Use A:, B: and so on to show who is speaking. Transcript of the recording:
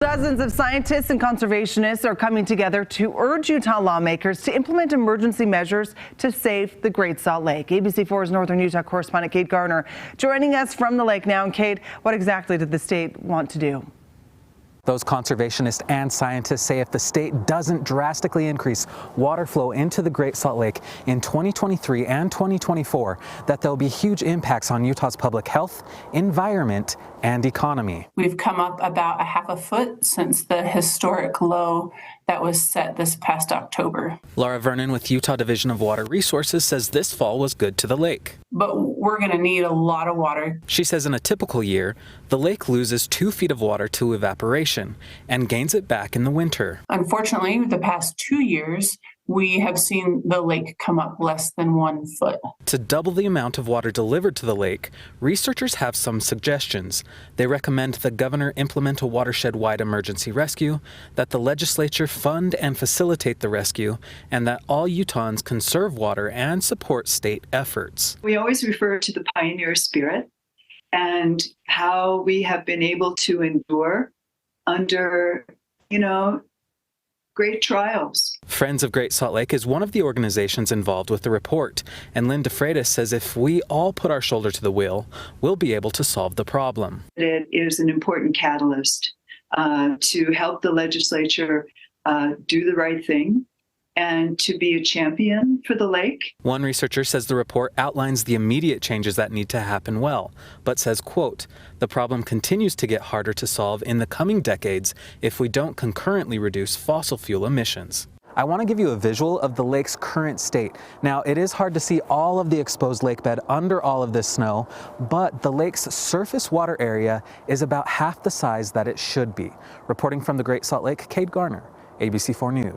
A: Dozens of scientists and conservationists are coming together to urge Utah lawmakers to implement emergency measures to save the Great Salt Lake. ABC4's Northern Utah correspondent Kate Garner joining us from the lake now. And Kate, what exactly did the state want to do?
B: Those conservationists and scientists say if the state doesn't drastically increase water flow into the Great Salt Lake in 2023 and 2024, that there'll be huge impacts on Utah's public health, environment, and economy.
C: We've come up about a half a foot since the historic low that was set this past October.
B: Laura Vernon with Utah Division of Water Resources says this fall was good to the lake.
C: But we're going to need a lot of water.
B: She says in a typical year, the lake loses 2 feet of water to evaporation and gains it back in the winter.
C: Unfortunately, the past 2 years, we have seen the lake come up less than 1 foot.
B: To double the amount of water delivered to the lake, researchers have some suggestions. They recommend the governor implement a watershed-wide emergency rescue, that the legislature fund and facilitate the rescue, and that all Utahns conserve water and support state efforts.
D: We always refer to the pioneer spirit and how we have been able to endure under, great trials.
B: Friends of Great Salt Lake is one of the organizations involved with the report, and Linda Freitas says if we all put our shoulder to the wheel, we'll be able to solve the problem.
D: It is an important catalyst to help the legislature do the right thing and to be a champion for the lake.
B: One researcher says the report outlines the immediate changes that need to happen well, but says, quote, the problem continues to get harder to solve in the coming decades if we don't concurrently reduce fossil fuel emissions. I want to give you a visual of the lake's current state. Now, it is hard to see all of the exposed lake bed under all of this snow, but the lake's surface water area is about half the size that it should be. Reporting from the Great Salt Lake, Kate Garner, ABC4 News.